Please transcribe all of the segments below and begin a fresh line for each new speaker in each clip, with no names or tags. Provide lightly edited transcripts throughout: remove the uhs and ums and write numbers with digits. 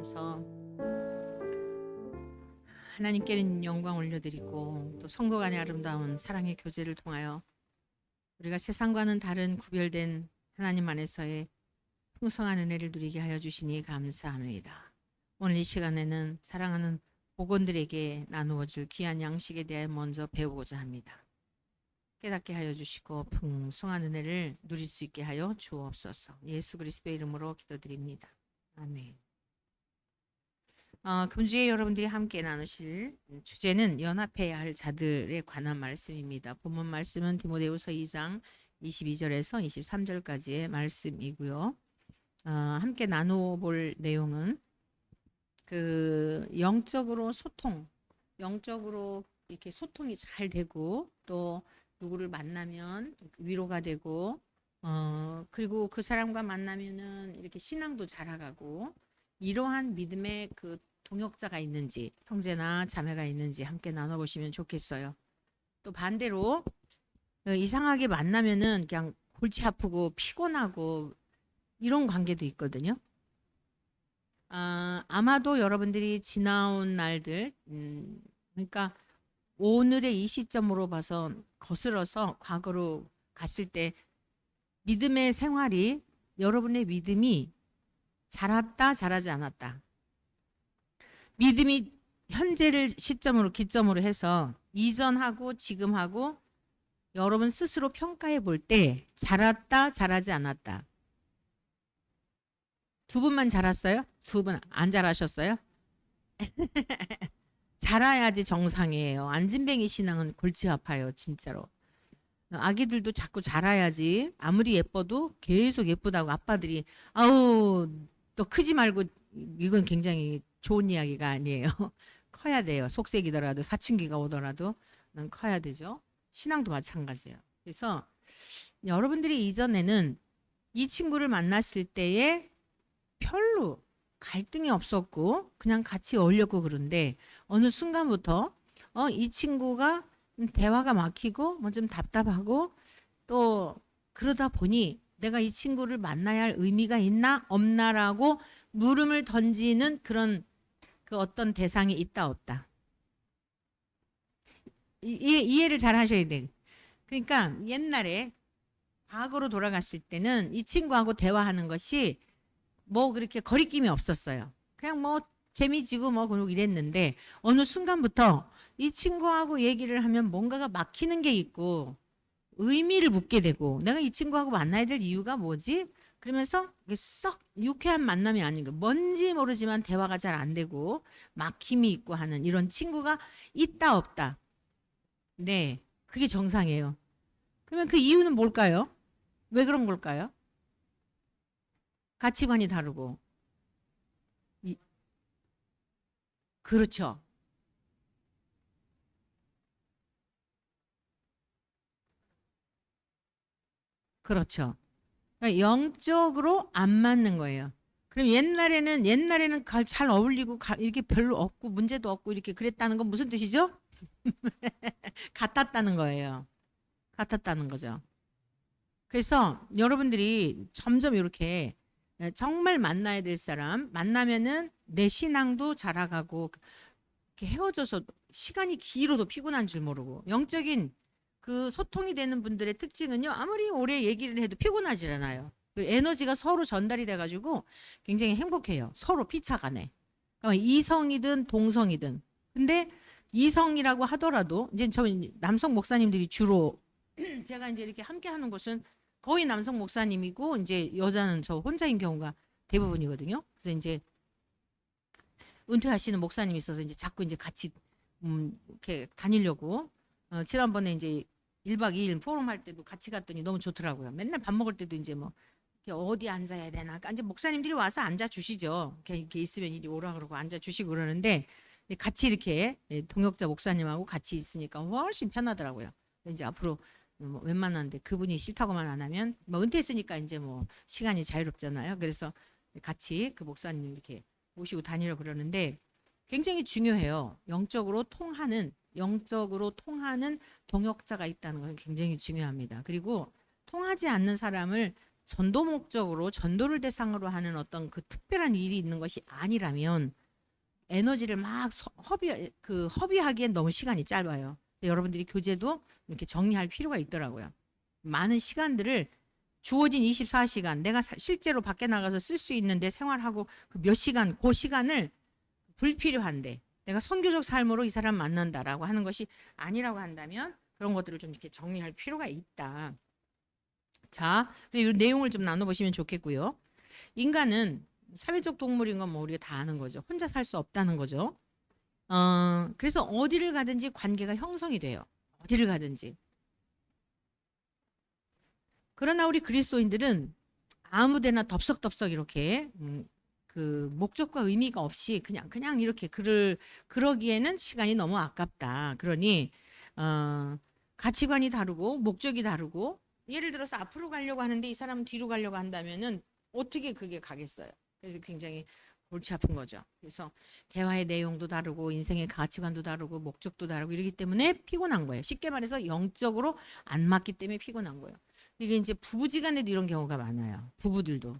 기도하면서 하나님께는 영광 올려드리고 또 성도 간의 아름다운 사랑의 교제를 통하여 우리가 세상과는 다른 구별된 하나님 안에서의 풍성한 은혜를 누리게 하여 주시니 감사합니다. 오늘 이 시간에는 사랑하는 복원들에게 나누어줄 귀한 양식에 대해 먼저 배우고자 합니다. 깨닫게 하여 주시고 풍성한 은혜를 누릴 수 있게 하여 주옵소서. 예수 그리스도의 이름으로 기도드립니다. 아멘. 금주에 여러분들이 함께 나누실 주제는 연합해야 할 자들에 관한 말씀입니다. 본문 말씀은 디모데후서 2장 22절에서 23절까지의 말씀이고요. 함께 나눠볼 내용은 영적으로 영적으로 이렇게 소통이 잘 되고 또 누구를 만나면 위로가 되고 그리고 그 사람과 만나면은 이렇게 신앙도 자라가고 이러한 믿음의 그 동역자가 있는지 형제나 자매가 있는지 함께 나눠보시면 좋겠어요. 또 반대로 이상하게 만나면은 그냥 골치 아프고 피곤하고 이런 관계도 있거든요. 아마도 여러분들이 지나온 날들 그러니까 오늘의 이 시점으로 봐서 거슬러서 과거로 갔을 때 믿음의 생활이 여러분의 믿음이 자랐다 자라지 않았다. 믿음이 현재를 기점으로 해서 이전하고 지금하고 여러분 스스로 평가해 볼 때 자랐다 자라지 않았다. 두 분만 자랐어요? 두 분 안 자라셨어요? 자라야지 정상이에요. 안진뱅이 신앙은 골치 아파요. 진짜로. 아기들도 자꾸 자라야지. 아무리 예뻐도 계속 예쁘다고 아빠들이 아우 또 크지 말고, 이건 굉장히 좋은 이야기가 아니에요. 커야 돼요. 속색이더라도 사춘기가 오더라도 커야 되죠. 신앙도 마찬가지예요. 그래서 여러분들이 이전에는 이 친구를 만났을 때에 별로 갈등이 없었고 그냥 같이 어울렸고, 그런데 어느 순간부터 이 친구가 대화가 막히고 뭐 좀 답답하고 또 그러다 보니 내가 이 친구를 만나야 할 의미가 있나 없나라고 물음을 던지는 그런 그 어떤 대상이 있다 없다. 이해를 잘 하셔야 돼. 그러니까 옛날에 과거로 돌아갔을 때는 이 친구하고 대화하는 것이 뭐 그렇게 거리낌이 없었어요. 그냥 뭐 재미지고 뭐 그러고 이랬는데 어느 순간부터 이 친구하고 얘기를 하면 뭔가가 막히는 게 있고 의미를 묻게 되고, 내가 이 친구하고 만나야 될 이유가 뭐지? 그러면서 썩 유쾌한 만남이 아닌가, 뭔지 모르지만 대화가 잘 안 되고 막힘이 있고 하는 이런 친구가 있다 없다. 네, 그게 정상이에요. 그러면 그 이유는 뭘까요? 왜 그런 걸까요? 가치관이 다르고. 그렇죠. 그렇죠. 그러니까 영적으로 안 맞는 거예요. 그럼 옛날에는 잘 어울리고 이렇게 별로 없고 문제도 없고 이렇게 그랬다는 건 무슨 뜻이죠? 같았다는 거예요. 같았다는 거죠. 그래서 여러분들이 점점 이렇게 정말 만나야 될 사람 만나면은 내 신앙도 자라가고, 이렇게 헤어져서 시간이 길어도 피곤한 줄 모르고, 영적인 그 소통이 되는 분들의 특징은요, 아무리 오래 얘기를 해도 피곤하지 않아요. 그 에너지가 서로 전달이 돼가지고 굉장히 행복해요. 서로 피차간에. 그러니까 이성이든 동성이든. 근데 이성이라고 하더라도 이제 저희 남성 목사님들이 주로 제가 이제 이렇게 함께 하는 곳은 거의 남성 목사님이고 이제 여자는 저 혼자인 경우가 대부분이거든요. 그래서 이제 은퇴하시는 목사님이 있어서 이제 자꾸 이제 같이 이렇게 다니려고, 지난번에 이제 1박 2일 포럼 할 때도 같이 갔더니 너무 좋더라고요. 맨날 밥 먹을 때도 이제 뭐 어디 앉아야 되나, 그러니까 이제 목사님들이 와서 앉아 주시죠. 이렇게 있으면 이리 오라 그러고 앉아 주시고 그러는데 같이 이렇게 동역자 목사님하고 같이 있으니까 훨씬 편하더라고요. 이제 앞으로 뭐 웬만한데 그분이 싫다고만 안 하면 뭐 은퇴했으니까 이제 뭐 시간이 자유롭잖아요. 그래서 같이 그 목사님 이렇게 모시고 다니려 그러는데 굉장히 중요해요. 영적으로 통하는 동역자가 있다는 건 굉장히 중요합니다. 그리고 통하지 않는 사람을 전도 목적으로 전도를 대상으로 하는 어떤 그 특별한 일이 있는 것이 아니라면 에너지를 막 허비하기엔 너무 시간이 짧아요. 여러분들이 교재도 이렇게 정리할 필요가 있더라고요. 많은 시간들을 주어진 24시간 내가 실제로 밖에 나가서 쓸 수 있는데 생활하고 그 몇 시간 그 시간을 불필요한데 내가 선교적 삶으로 이 사람 만난다라고 하는 것이 아니라고 한다면 그런 것들을 좀 이렇게 정리할 필요가 있다. 자, 이 내용을 좀 나눠보시면 좋겠고요. 인간은 사회적 동물인 건 뭐 우리가 다 아는 거죠. 혼자 살 수 없다는 거죠. 그래서 어디를 가든지 관계가 형성이 돼요. 어디를 가든지. 그러나 우리 그리스도인들은 아무데나 덥석덥석 이렇게 그 목적과 의미가 없이 그냥 이렇게 그러기에는 시간이 너무 아깝다. 그러니 가치관이 다르고 목적이 다르고 예를 들어서 앞으로 가려고 하는데 이 사람은 뒤로 가려고 한다면은 어떻게 그게 가겠어요. 그래서 굉장히 골치 아픈 거죠. 그래서 대화의 내용도 다르고 인생의 가치관도 다르고 목적도 다르고 이러기 때문에 피곤한 거예요. 쉽게 말해서 영적으로 안 맞기 때문에 피곤한 거예요. 이게 이제 부부지간에도 이런 경우가 많아요. 부부들도.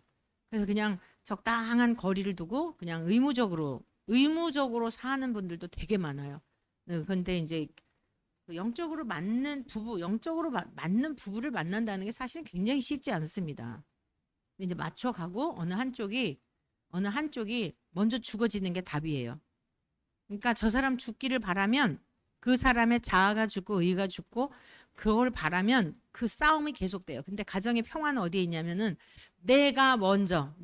그래서 그냥 적당한 거리를 두고 그냥 의무적으로 사는 분들도 되게 많아요. 근데 이제 영적으로 맞는 맞는 부부를 만난다는 게 사실은 굉장히 쉽지 않습니다. 이제 맞춰가고 어느 한쪽이 먼저 죽어지는 게 답이에요. 그러니까 저 사람 죽기를 바라면 그 사람의 자아가 죽고 의가 죽고 그걸 바라면 그 싸움이 계속돼요. 근데 가정의 평화는 어디에 있냐면은 내가 먼저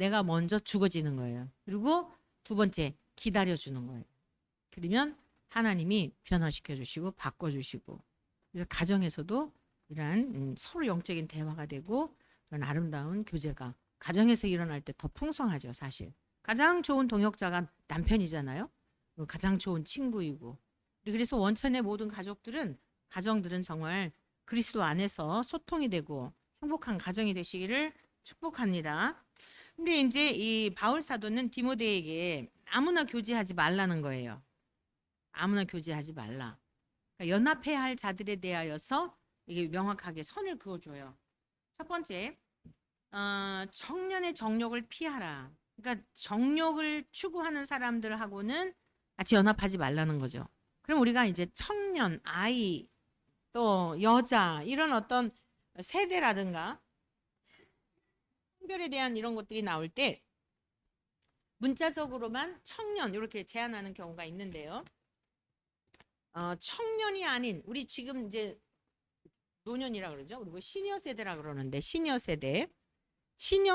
죽어지는 거예요. 그리고 두 번째 기다려주는 거예요. 그러면 하나님이 변화시켜 주시고 바꿔 주시고 그래서 가정에서도 이러한 서로 영적인 대화가 되고 그런 아름다운 교제가 가정에서 일어날 때 더 풍성하죠. 사실 가장 좋은 동역자가 남편이잖아요. 가장 좋은 친구이고 그래서 원천의 모든 가정들은 정말 그리스도 안에서 소통이 되고 행복한 가정이 되시기를 축복합니다. 근데 이제 이 바울 사도는 디모데에게 아무나 교제하지 말라는 거예요. 아무나 교제하지 말라. 그러니까 연합해야 할 자들에 대하여서 이게 명확하게 선을 그어줘요. 첫 번째, 청년의 정욕을 피하라. 그러니까 정욕을 추구하는 사람들하고는 같이 연합하지 말라는 거죠. 그럼 우리가 이제 청년, 아이, 또 여자 이런 어떤 세대라든가 성별에 대한 이런 것들이 나올 때 문자적으로만 청년 이렇게 제한하는 경우가 있는데요. 청년이 아닌 우리 지금 이제 노년이라 그러죠. 그리고 시니어 세대라 그러는데 시니어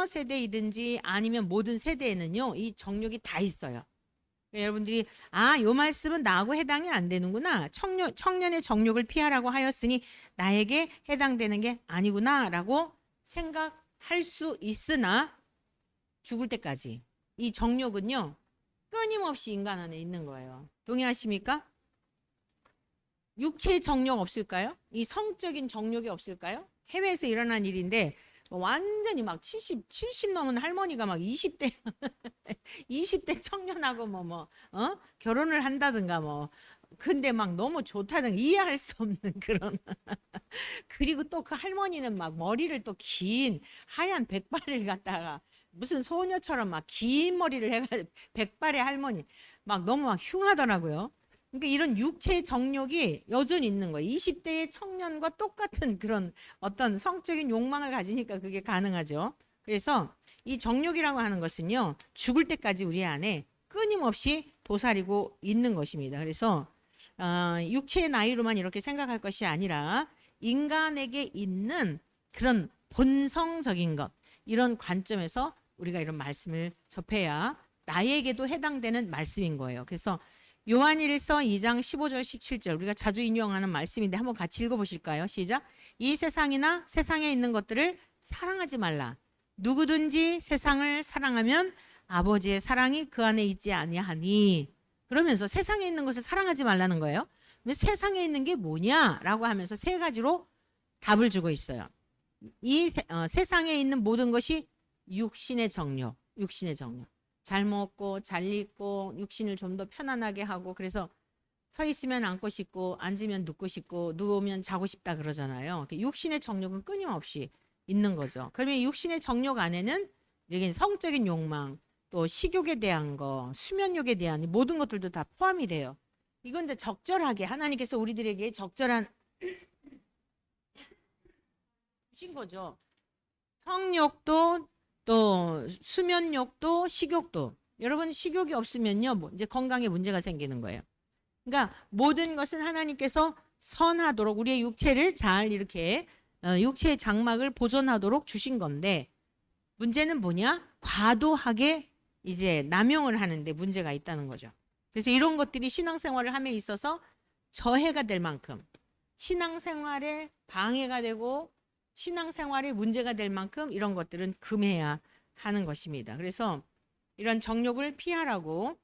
세대이든지 아니면 모든 세대에는요 이 정욕이 다 있어요. 여러분들이 요 말씀은 나하고 해당이 안 되는구나. 청년의 정욕을 피하라고 하였으니 나에게 해당되는 게 아니구나라고 생각할 수 있으나 죽을 때까지 이 정욕은요 끊임없이 인간 안에 있는 거예요. 동의하십니까? 육체의 정욕 없을까요? 이 성적인 정욕이 없을까요? 해외에서 일어난 일인데 완전히 막 70 넘은 할머니가 막 20대 20대 청년하고 결혼을 한다든가 근데 막 너무 좋다든 이해할 수 없는 그런 그리고 또 그 할머니는 막 머리를 또 긴 하얀 백발을 갖다가 무슨 소녀처럼 막 긴 머리를 해가지고 백발의 할머니 막 너무 막 흉하더라고요. 그러니까 이런 육체의 정욕이 여전히 있는 거예요. 20대의 청년과 똑같은 그런 어떤 성적인 욕망을 가지니까 그게 가능하죠. 그래서 이 정욕이라고 하는 것은요. 죽을 때까지 우리 안에 끊임없이 도사리고 있는 것입니다. 그래서 육체의 나이로만 이렇게 생각할 것이 아니라 인간에게 있는 그런 본성적인 것 이런 관점에서 우리가 이런 말씀을 접해야 나에게도 해당되는 말씀인 거예요. 그래서 요한일서 2장 15절 17절 우리가 자주 인용하는 말씀인데 한번 같이 읽어보실까요? 시작. 이 세상이나 세상에 있는 것들을 사랑하지 말라. 누구든지 세상을 사랑하면 아버지의 사랑이 그 안에 있지 아니하니. 그러면서 세상에 있는 것을 사랑하지 말라는 거예요. 세상에 있는 게 뭐냐라고 하면서 세 가지로 답을 주고 있어요. 이 세상에 있는 모든 것이 육신의 정욕. 잘 먹고 잘 입고 육신을 좀 더 편안하게 하고 그래서 서 있으면 앉고 싶고 앉으면 눕고 싶고 누우면 자고 싶다 그러잖아요. 육신의 정욕은 끊임없이 있는 거죠. 그러면 육신의 정욕 안에는 여기 성적인 욕망, 또 식욕에 대한 거, 수면욕에 대한 모든 것들도 다 포함이 돼요. 이건 이제 적절하게 하나님께서 우리들에게 적절한 주신 거죠. 성욕도 또 수면욕도 식욕도. 여러분 식욕이 없으면요, 뭐 이제 건강에 문제가 생기는 거예요. 그러니까 모든 것은 하나님께서 선하도록 우리의 육체를 잘 이렇게 육체의 장막을 보존하도록 주신 건데 문제는 뭐냐? 과도하게 이제 남용을 하는데 문제가 있다는 거죠. 그래서 이런 것들이 신앙생활을 함에 있어서 저해가 될 만큼 신앙생활에 방해가 되고 신앙생활에 문제가 될 만큼 이런 것들은 금해야 하는 것입니다. 그래서 이런 정욕을 피하라고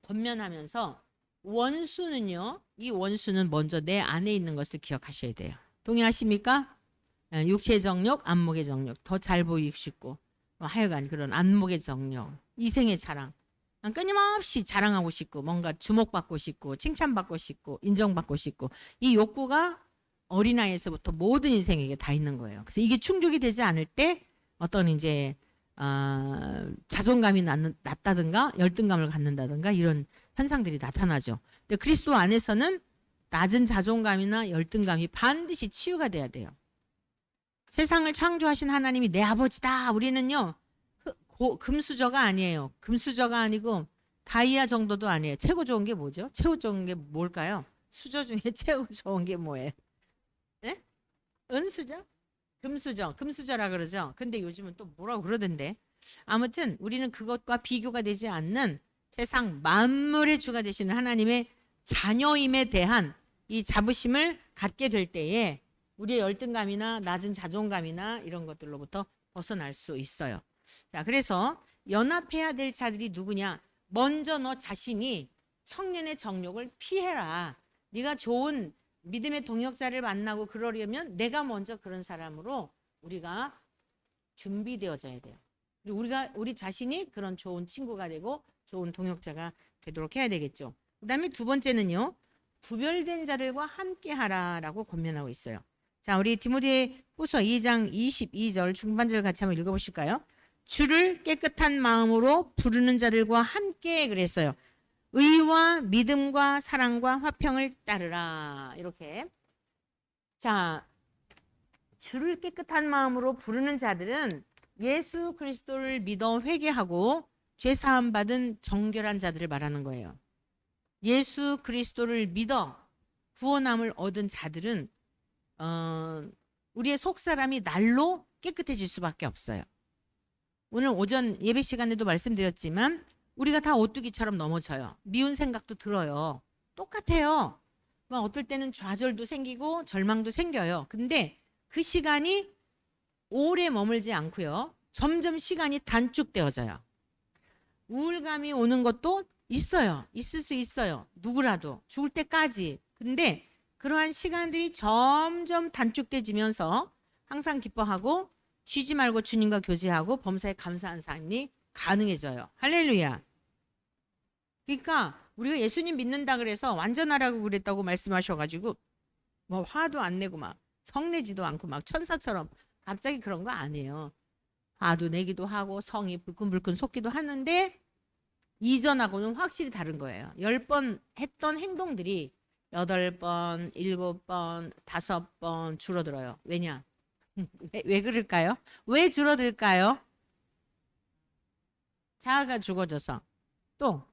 권면하면서 원수는요. 이 원수는 먼저 내 안에 있는 것을 기억하셔야 돼요. 동의하십니까? 육체의 정욕, 안목의 정욕, 더 잘 보이고 싶고 하여간 그런 안목의 정욕, 이생의 자랑, 끊임없이 자랑하고 싶고 뭔가 주목받고 싶고 칭찬받고 싶고 인정받고 싶고 이 욕구가 어린아이에서부터 모든 인생에게 다 있는 거예요. 그래서 이게 충족이 되지 않을 때 어떤 이제 자존감이 낮다든가 열등감을 갖는다든가 이런 현상들이 나타나죠. 근데 그리스도 안에서는 낮은 자존감이나 열등감이 반드시 치유가 돼야 돼요. 세상을 창조하신 하나님이 내 아버지다. 우리는요. 금수저가 아니에요. 금수저가 아니고 다이아 정도도 아니에요. 최고 좋은 게 뭐죠? 최고 좋은 게 뭘까요? 수저 중에 최고 좋은 게 뭐예요? 네? 은수저? 금수저. 금수저라 그러죠. 근데 요즘은 또 뭐라고 그러던데. 아무튼 우리는 그것과 비교가 되지 않는 세상 만물의 주가 되시는 하나님의 자녀임에 대한 이 자부심을 갖게 될 때에 우리의 열등감이나 낮은 자존감이나 이런 것들로부터 벗어날 수 있어요. 자, 그래서 연합해야 될 자들이 누구냐? 먼저 너 자신이 청년의 정욕을 피해라. 네가 좋은 믿음의 동역자를 만나고 그러려면 내가 먼저 그런 사람으로 우리가 준비되어져야 돼요. 우리 자신이 그런 좋은 친구가 되고 좋은 동역자가 되도록 해야 되겠죠. 그 다음에 두 번째는요. 구별된 자들과 함께 하라라고 권면하고 있어요. 자, 우리 디모데후서 2장 22절 중반절 같이 한번 읽어보실까요? 주를 깨끗한 마음으로 부르는 자들과 함께 그랬어요. 의와 믿음과 사랑과 화평을 따르라. 이렇게. 자, 주를 깨끗한 마음으로 부르는 자들은 예수 그리스도를 믿어 회개하고 죄사함 받은 정결한 자들을 말하는 거예요. 예수 그리스도를 믿어 구원함을 얻은 자들은 우리의 속사람이 날로 깨끗해질 수밖에 없어요. 오늘 오전 예배 시간에도 말씀드렸지만 우리가 다 오뚜기처럼 넘어져요. 미운 생각도 들어요. 똑같아요. 어떨 때는 좌절도 생기고 절망도 생겨요. 근데 그 시간이 오래 머물지 않고요. 점점 시간이 단축되어져요. 우울감이 오는 것도 있어요. 있을 수 있어요. 누구라도 죽을 때까지. 근데 그러한 시간들이 점점 단축돼지면서 항상 기뻐하고 쉬지 말고 주님과 교제하고 범사에 감사한 삶이 가능해져요. 할렐루야. 그러니까 우리가 예수님 믿는다 그래서 완전하라고 그랬다고 말씀하셔가지고 뭐 화도 안 내고 막 성내지도 않고 막 천사처럼 갑자기 그런 거 아니에요. 화도 내기도 하고 성이 불끈불끈 솟기도 하는데 이전하고는 확실히 다른 거예요. 10번 했던 행동들이 8번, 7번, 5번 줄어들어요. 왜냐? 왜 그럴까요? 왜 줄어들까요? 자아가 죽어져서. 또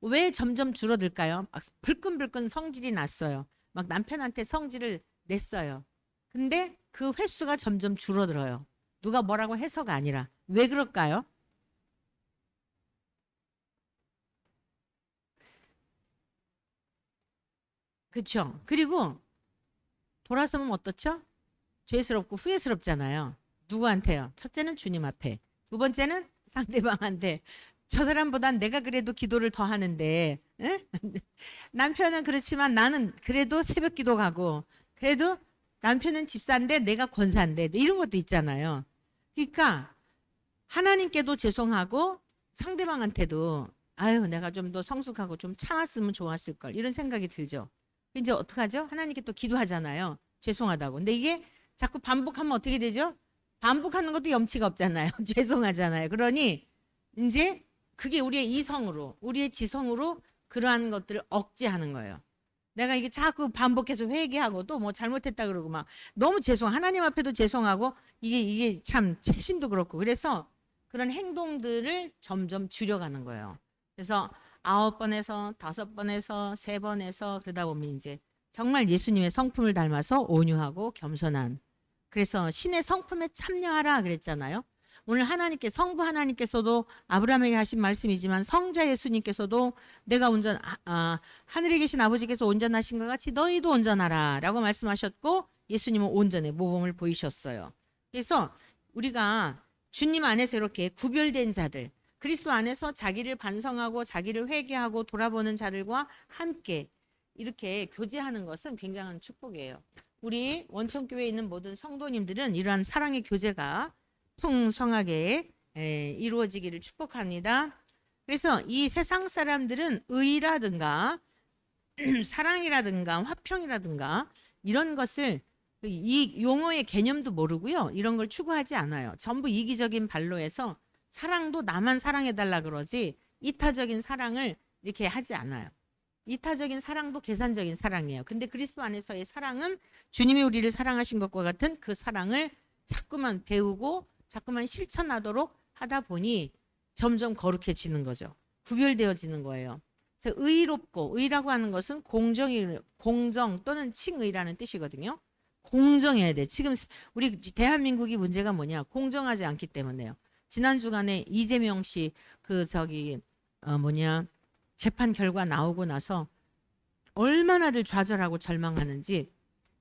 왜 점점 줄어들까요? 막 불끈불끈 성질이 났어요. 막 남편한테 성질을 냈어요. 근데 그 횟수가 점점 줄어들어요. 누가 뭐라고 해서가 아니라. 왜 그럴까요? 그렇죠. 그리고 돌아서면 어떻죠? 죄스럽고 후회스럽잖아요. 누구한테요? 첫째는 주님 앞에. 두 번째는 상대방한테. 저 사람보단 내가 그래도 기도를 더 하는데 남편은 그렇지만 나는 그래도 새벽 기도 가고 그래도 남편은 집사인데 내가 권사인데 이런 것도 있잖아요. 그러니까 하나님께도 죄송하고 상대방한테도 아유 내가 좀 더 성숙하고 좀 참았으면 좋았을 걸 이런 생각이 들죠. 이제 어떡하죠? 하나님께 또 기도하잖아요. 죄송하다고. 근데 이게 자꾸 반복하면 어떻게 되죠? 반복하는 것도 염치가 없잖아요. 죄송하잖아요. 그러니 이제 그게 우리의 이성으로, 우리의 지성으로 그러한 것들을 억제하는 거예요. 내가 이게 자꾸 반복해서 회개하고 또 뭐 잘못했다 그러고 막 너무 하나님 앞에도 죄송하고 이게 참 채심도 그렇고 그래서 그런 행동들을 점점 줄여가는 거예요. 그래서 9번에서 5번에서 3번에서 그러다 보면 이제 정말 예수님의 성품을 닮아서 온유하고 겸손한, 그래서 신의 성품에 참여하라 그랬잖아요. 오늘 성부 하나님께서도 아브라함에게 하신 말씀이지만 성자 예수님께서도 내가 하늘에 계신 아버지께서 온전하신 것 같이 너희도 온전하라 라고 말씀하셨고 예수님은 온전의 모범을 보이셨어요. 그래서 우리가 주님 안에서 이렇게 구별된 자들, 그리스도 안에서 자기를 반성하고 자기를 회개하고 돌아보는 자들과 함께 이렇게 교제하는 것은 굉장한 축복이에요. 우리 원천교회에 있는 모든 성도님들은 이러한 사랑의 교제가 풍성하게 이루어지기를 축복합니다. 그래서 이 세상 사람들은 의라든가 사랑이라든가 화평이라든가 이런 것을 이 용어의 개념도 모르고요. 이런 걸 추구하지 않아요. 전부 이기적인 발로해서 사랑도 나만 사랑해달라 그러지 이타적인 사랑을 이렇게 하지 않아요. 이타적인 사랑도 계산적인 사랑이에요. 근데 그리스도 안에서의 사랑은 주님이 우리를 사랑하신 것과 같은 그 사랑을 자꾸만 배우고 자꾸만 실천하도록 하다 보니 점점 거룩해지는 거죠. 구별되어지는 거예요. 그래서 의롭고, 의라고 하는 것은 공정 또는 칭의라는 뜻이거든요. 공정해야 돼. 지금 우리 대한민국이 문제가 뭐냐? 공정하지 않기 때문에요. 지난 주간에 이재명 씨 재판 결과 나오고 나서 얼마나들 좌절하고 절망하는지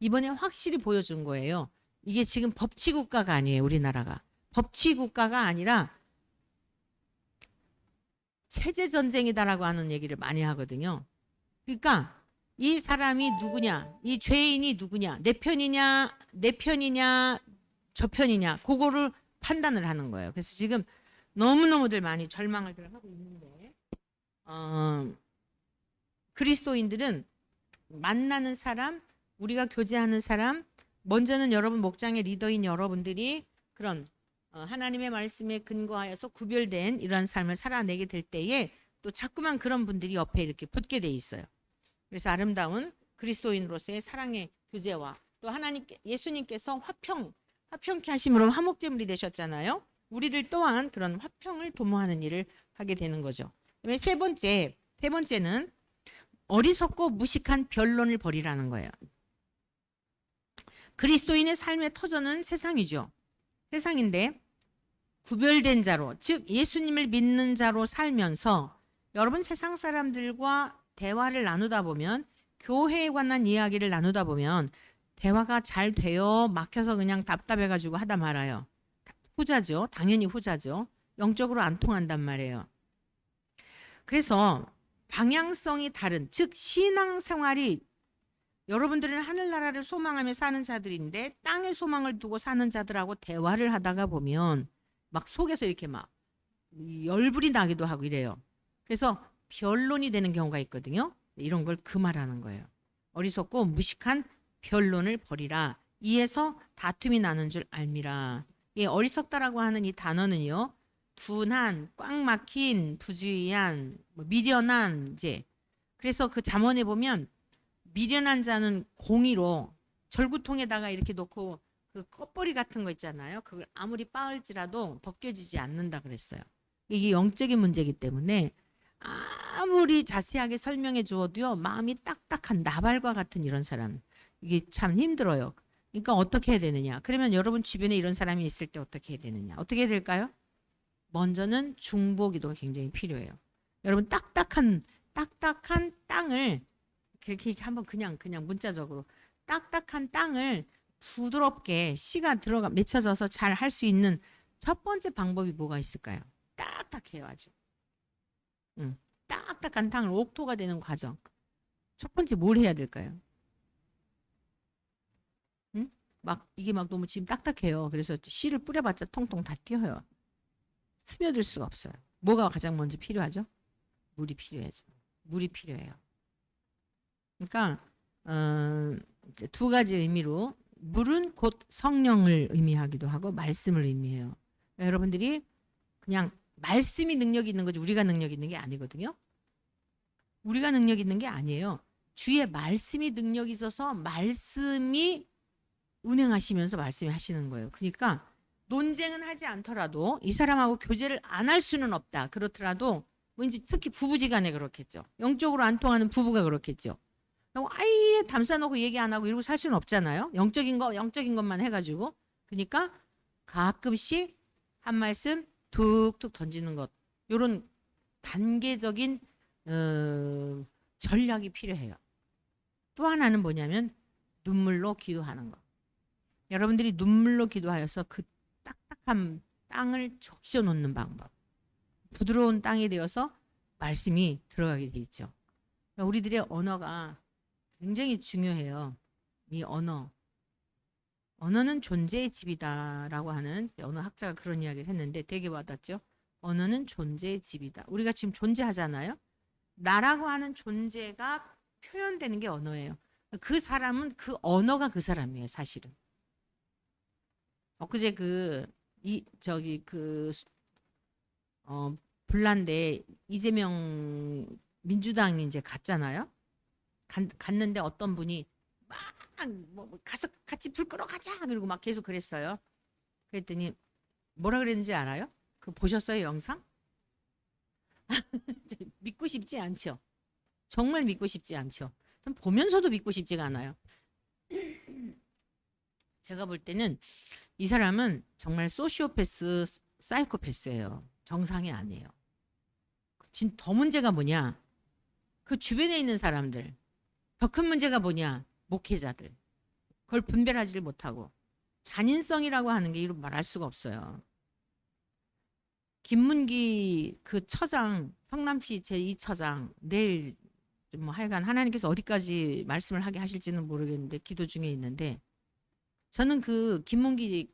이번에 확실히 보여준 거예요. 이게 지금 법치국가가 아니에요. 우리나라가. 법치국가가 아니라 체제전쟁이다라고 하는 얘기를 많이 하거든요. 그러니까 이 사람이 누구냐, 이 죄인이 누구냐, 내 편이냐 저 편이냐, 그거를 판단을 하는 거예요. 그래서 지금 너무너무들 많이 절망을 하고 있는데 그리스도인들은 만나는 사람, 우리가 교제하는 사람, 먼저는 여러분 목장의 리더인 여러분들이 그런 하나님의 말씀에 근거하여서 구별된 이러한 삶을 살아내게 될 때에 또 자꾸만 그런 분들이 옆에 이렇게 붙게 돼 있어요. 그래서 아름다운 그리스도인으로서의 사랑의 교제와 또 예수님께서 화평케 하심으로 화목제물이 되셨잖아요. 우리들 또한 그런 화평을 도모하는 일을 하게 되는 거죠. 그다음에 세 번째는 어리석고 무식한 변론을 버리라는 거예요. 그리스도인의 삶의 터전은 세상이죠. 세상인데 구별된 자로, 즉 예수님을 믿는 자로 살면서 여러분 세상 사람들과 대화를 나누다 보면, 교회에 관한 이야기를 나누다 보면 대화가 잘 돼요? 막혀서 그냥 답답해가지고 하다 말아요. 후자죠. 당연히 후자죠. 영적으로 안 통한단 말이에요. 그래서 방향성이 다른, 즉 신앙생활이, 여러분들은 하늘나라를 소망하며 사는 자들인데 땅의 소망을 두고 사는 자들하고 대화를 하다가 보면 막 속에서 이렇게 막 열불이 나기도 하고 이래요. 그래서 변론이 되는 경우가 있거든요. 이런 걸 금하라는 거예요. 어리석고 무식한 변론을 버리라. 이에서 다툼이 나는 줄 알미라. 예, 어리석다라고 하는 이 단어는요, 둔한, 꽉 막힌, 부주의한, 미련한, 이제 그래서 그 잠언에 보면 미련한 자는 공의로 절구통에다가 이렇게 놓고 그 껍벌이 같은 거 있잖아요. 그걸 아무리 빻을지라도 벗겨지지 않는다 그랬어요. 이게 영적인 문제이기 때문에 아무리 자세하게 설명해 주어도요, 마음이 딱딱한 나발과 같은 이런 사람, 이게 참 힘들어요. 그러니까 어떻게 해야 되느냐? 그러면 여러분 주변에 이런 사람이 있을 때 어떻게 해야 되느냐? 어떻게 해야 될까요? 먼저는 중보기도가 굉장히 필요해요. 여러분 딱딱한 땅을 이렇게 한번 그냥 문자적으로 딱딱한 땅을 부드럽게 씨가 맺혀져서 잘 할 수 있는 첫 번째 방법이 뭐가 있을까요? 딱딱해요, 아주. 딱딱한 땅을 옥토가 되는 과정. 첫 번째 뭘 해야 될까요? 이게 너무 지금 딱딱해요. 그래서 씨를 뿌려봤자 통통 다 띄어요. 스며들 수가 없어요. 뭐가 가장 먼저 필요하죠? 물이 필요하죠. 물이 필요해요. 그러니까 두 가지 의미로 물은 곧 성령을 의미하기도 하고 말씀을 의미해요. 그러니까 여러분들이 그냥 말씀이 능력 있는 거지 우리가 능력 있는 게 아니거든요. 우리가 능력 있는 게 아니에요. 주의 말씀이 능력이 있어서 말씀이 운행하시면서 말씀이 하시는 거예요. 그러니까 논쟁은 하지 않더라도 이 사람하고 교제를 안 할 수는 없다. 그렇더라도 왠지 특히 부부지간에 그렇겠죠. 영적으로 안 통하는 부부가 그렇겠죠. 아예 담싸놓고 얘기 안 하고 이러고 살 수는 없잖아요. 영적인 것만 해가지고. 그러니까 가끔씩 한 말씀 툭툭 던지는 것. 이런 단계적인 전략이 필요해요. 또 하나는 뭐냐면 눈물로 기도하는 것. 여러분들이 눈물로 기도하여서 그 딱딱한 땅을 적셔 놓는 방법. 부드러운 땅이 되어서 말씀이 들어가게 돼 있죠. 그러니까 우리들의 언어가 굉장히 중요해요. 이 언어는 존재의 집이다라고 하는 언어 학자가 그런 이야기를 했는데 되게 와닿죠. 언어는 존재의 집이다. 우리가 지금 존재하잖아요. 나라고 하는 존재가 표현되는 게 언어예요. 그 사람은 그 언어가 그 사람이에요, 사실은. 엊그제 불난데 이재명 민주당이 이제 갔잖아요. 갔는데 어떤 분이 막 뭐 가서 같이 불 끄러 가자 그리고 막 계속 그랬어요. 그랬더니 뭐라 그랬는지 알아요? 그 보셨어요, 영상? 믿고 싶지 않죠. 정말 믿고 싶지 않죠. 전 보면서도 믿고 싶지가 않아요. 제가 볼 때는 이 사람은 정말 소시오패스, 사이코패스예요. 정상이 아니에요. 더 문제가 뭐냐? 그 주변에 있는 사람들. 더 큰 문제가 뭐냐? 목회자들. 그걸 분별하지를 못하고 잔인성이라고 하는 게 이루 말할 수가 없어요. 김문기 그 처장, 성남시 제2처장 내일 뭐 하여간 하나님께서 어디까지 말씀을 하게 하실지는 모르겠는데 기도 중에 있는데 저는 그 김문기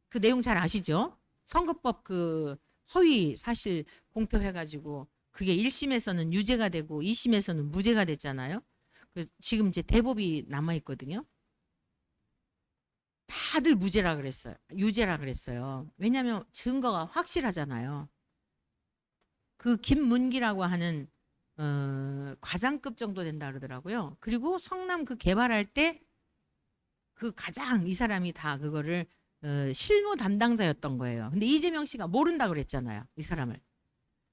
그 내용 잘 아시죠? 선거법 그 허위 사실 공표해가지고 그게 1심에서는 유죄가 되고 2심에서는 무죄가 됐잖아요. 지금 이제 대법이 남아있거든요. 다들 무죄라 그랬어요. 유죄라 그랬어요. 왜냐하면 증거가 확실하잖아요. 그 김문기라고 하는 과장급 정도 된다 그러더라고요. 그리고 성남 그 개발할 때 그 가장 이 사람이 다 그거를 실무 담당자였던 거예요. 근데 이재명 씨가 모른다 그랬잖아요. 이 사람을.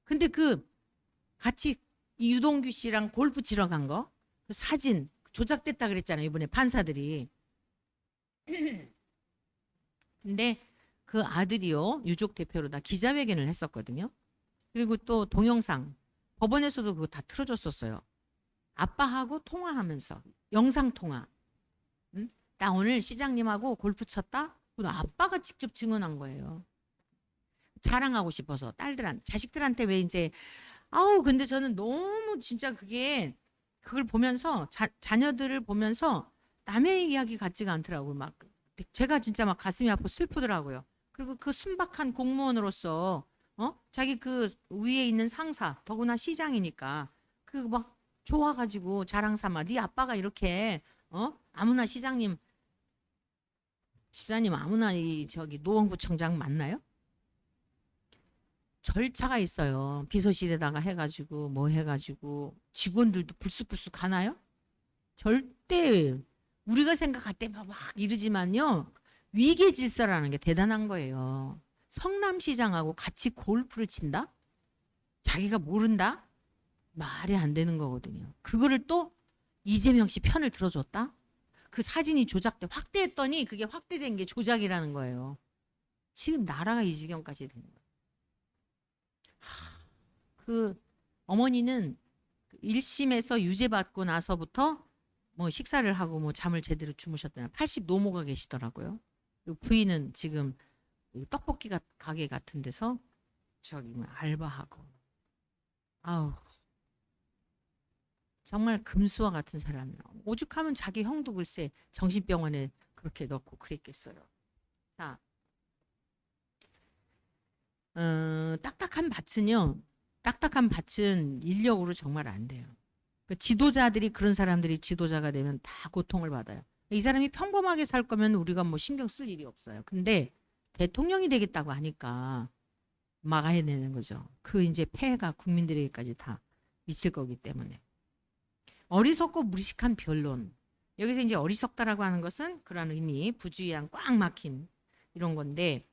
근데 그 같이 이 유동규 씨랑 골프 치러 간 거 그 사진 조작됐다 그랬잖아요. 이번에 판사들이. 근데 그 아들이요. 유족 대표로 다 기자회견을 했었거든요. 그리고 또 동영상 법원에서도 그거 다 틀어줬었어요. 아빠하고 통화하면서 영상통화. 응? 나 오늘 시장님하고 골프 쳤다? 아빠가 직접 증언한 거예요. 자랑하고 싶어서 자식들한테 왜 이제 근데 저는 너무 진짜 그걸 보면서 자녀들을 보면서 남의 이야기 같지가 않더라고요. 막 제가 진짜 막 가슴이 아프고 슬프더라고요. 그리고 그 순박한 공무원으로서 자기 그 위에 있는 상사 더구나 시장이니까 그 막 좋아가지고 자랑 삼아 네 아빠가 이렇게 아무나 시장님 집사님 아무나 노원구청장 맞나요? 절차가 있어요. 비서실에다가 해가지고 뭐 해가지고 직원들도 불쑥불쑥 가나요? 절대 우리가 생각할 때 막 이러지만요. 위계 질서라는 게 대단한 거예요. 성남시장하고 같이 골프를 친다? 자기가 모른다? 말이 안 되는 거거든요. 그거를 또 이재명 씨 편을 들어줬다? 그 사진이 확대했더니 그게 확대된 게 조작이라는 거예요. 지금 나라가 이 지경까지 된 거예요. 그 어머니는 1심에서 유죄 받고 나서부터 뭐 식사를 하고 뭐 잠을 제대로 주무셨다나 80 노모가 계시더라고요. 부인은 지금 떡볶이 가게 같은 데서 알바하고. 아우 정말 금수와 같은 사람이에요. 오죽하면 자기 형도 글쎄 정신병원에 그렇게 넣고 그랬겠어요. 자, 딱딱한 밭은 인력으로 정말 안 돼요. 지도자들이 그런 사람들이 지도자가 되면 다 고통을 받아요. 이 사람이 평범하게 살 거면 우리가 뭐 신경 쓸 일이 없어요. 근데 대통령이 되겠다고 하니까 막아야 되는 거죠. 그 이제 폐해가 국민들에게까지 다 미칠 거기 때문에. 어리석고 무식한 변론. 여기서 이제 어리석다라고 하는 것은 그런 의미, 부주의한 꽉 막힌 이런 건데,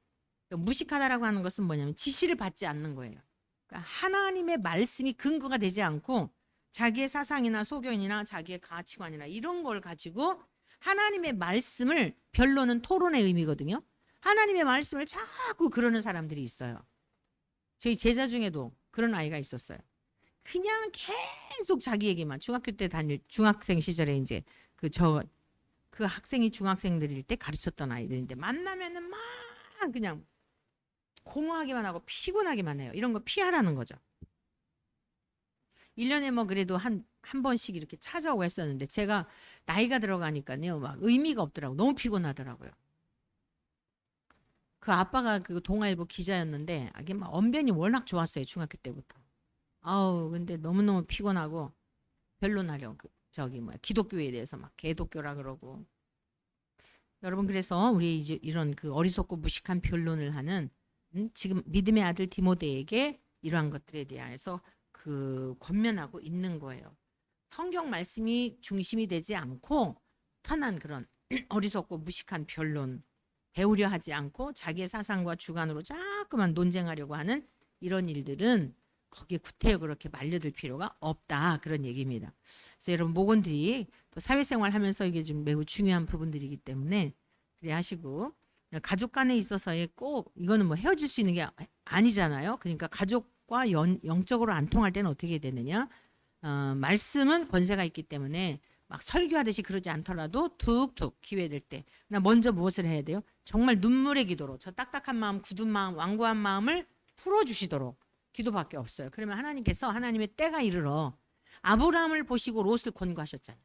무식하다라고 하는 것은 뭐냐면 지시를 받지 않는 거예요. 그러니까 하나님의 말씀이 근거가 되지 않고 자기의 사상이나 소견이나 자기의 가치관이나 이런 걸 가지고 하나님의 말씀을, 변론은 토론의 의미거든요. 하나님의 말씀을 자꾸 그러는 사람들이 있어요. 저희 제자 중에도 그런 아이가 있었어요. 그냥 계속 자기 얘기만, 중학교 때 중학생 시절에 이제 그 학생이 중학생들일 때 가르쳤던 아이들인데, 만나면은 막 그냥 공허하기만 하고 피곤하기만 해요. 이런 거 피하라는 거죠. 1년에 뭐 그래도 한 번씩 이렇게 찾아오고 했었는데, 제가 나이가 들어가니까요, 막 의미가 없더라고. 너무 피곤하더라고요. 그 아빠가 그 동아일보 기자였는데, 이게 막 언변이 워낙 좋았어요. 중학교 때부터. 아우, 근데 너무너무 피곤하고 변론하려고 기독교에 대해서 막 개독교라 그러고. 여러분, 그래서 우리 이제 이런 그 어리석고 무식한 변론을 하는 지금 믿음의 아들 디모데에게 이러한 것들에 대해서 그 권면하고 있는 거예요. 성경 말씀이 중심이 되지 않고 탄한 그런 어리석고 무식한 변론, 배우려 하지 않고 자기의 사상과 주관으로 자꾸만 논쟁하려고 하는 이런 일들은 거기에 구태여 그렇게 말려들 필요가 없다, 그런 얘기입니다. 그래서 여러분, 목원들이 또 사회생활 하면서 이게 좀 매우 중요한 부분들이기 때문에 그래 하시고, 가족 간에 있어서의 꼭 이거는 뭐 헤어질 수 있는 게 아니잖아요. 그러니까 가족과 영적으로 안 통할 때는 어떻게 되느냐, 말씀은 권세가 있기 때문에 막 설교하듯이 그러지 않더라도 툭툭 기회될 때 나 먼저 무엇을 해야 돼요? 정말 눈물의 기도로 저 딱딱한 마음, 굳은 마음, 완고한 마음을 풀어주시도록 기도밖에 없어요. 그러면 하나님께서 하나님의 때가 이르러, 아브라함을 보시고 롯을 권고하셨잖아요.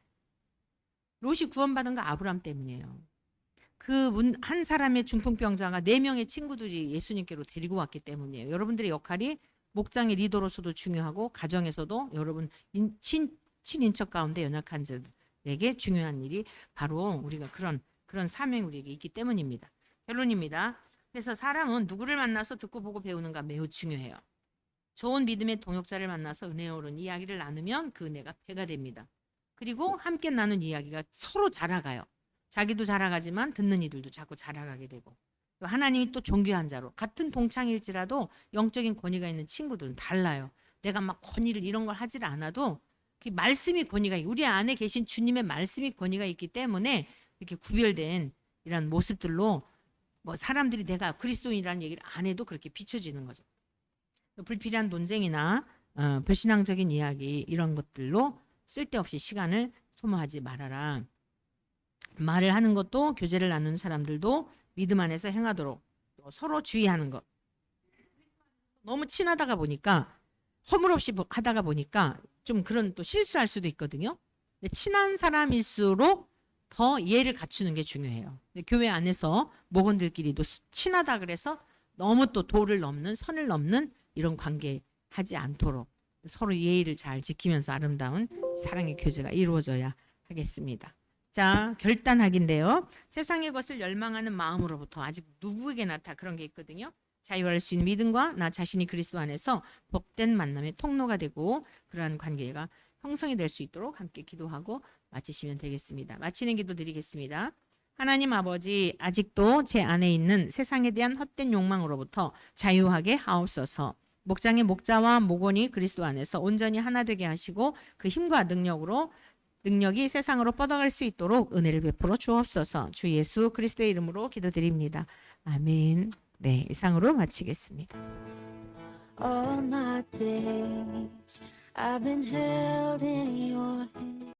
롯이 구원받은 거 아브라함 때문이에요. 그 한 사람의 중풍병자가 4명의 친구들이 예수님께로 데리고 왔기 때문이에요. 여러분들의 역할이 목장의 리더로서도 중요하고 가정에서도 여러분 친인척 가운데 연약한 자들에게 중요한 일이 바로 우리가 그런 사명이 우리에게 있기 때문입니다. 결론입니다. 그래서 사람은 누구를 만나서 듣고 보고 배우는가 매우 중요해요. 좋은 믿음의 동역자를 만나서 은혜로운 이야기를 나누면 그 은혜가 배가 됩니다. 그리고 함께 나눈 이야기가 서로 자라가요. 자기도 자라가지만 듣는 이들도 자꾸 자라가게 되고, 하나님이 또 존귀한 자로, 같은 동창일지라도 영적인 권위가 있는 친구들은 달라요. 내가 막 권위를 이런 걸 하질 않아도 그 말씀이 권위가, 우리 안에 계신 주님의 말씀이 권위가 있기 때문에 이렇게 구별된 이런 모습들로 뭐 사람들이 내가 그리스도인이라는 얘기를 안 해도 그렇게 비춰지는 거죠. 불필요한 논쟁이나 불신앙적인 이야기, 이런 것들로 쓸데없이 시간을 소모하지 말아라. 말을 하는 것도, 교제를 나누는 사람들도 믿음 안에서 행하도록 서로 주의하는 것. 너무 친하다가 보니까, 허물없이 하다가 보니까 좀 그런 또 실수할 수도 있거든요. 친한 사람일수록 더 예를 갖추는 게 중요해요. 교회 안에서 목원들끼리도 친하다 그래서 너무 또 도를 넘는, 선을 넘는 이런 관계 하지 않도록 서로 예의를 잘 지키면서 아름다운 사랑의 교제가 이루어져야 하겠습니다. 자, 결단하기인데요. 세상의 것을 열망하는 마음으로부터 아직 누구에게나 다 그런 게 있거든요. 자유할 수 있는 믿음과 나 자신이 그리스도 안에서 복된 만남의 통로가 되고, 그러한 관계가 형성이 될 수 있도록 함께 기도하고 마치시면 되겠습니다. 마치는 기도 드리겠습니다. 하나님 아버지, 아직도 제 안에 있는 세상에 대한 헛된 욕망으로부터 자유하게 하옵소서. 목장의 목자와 목원이 그리스도 안에서 온전히 하나 되게 하시고 그 힘과 능력이 세상으로 뻗어갈 수 있도록 은혜를 베풀어 주옵소서. 주 예수 그리스도의 이름으로 기도드립니다. 아멘. 네, 이상으로 마치겠습니다. All my days I've been held in your hand.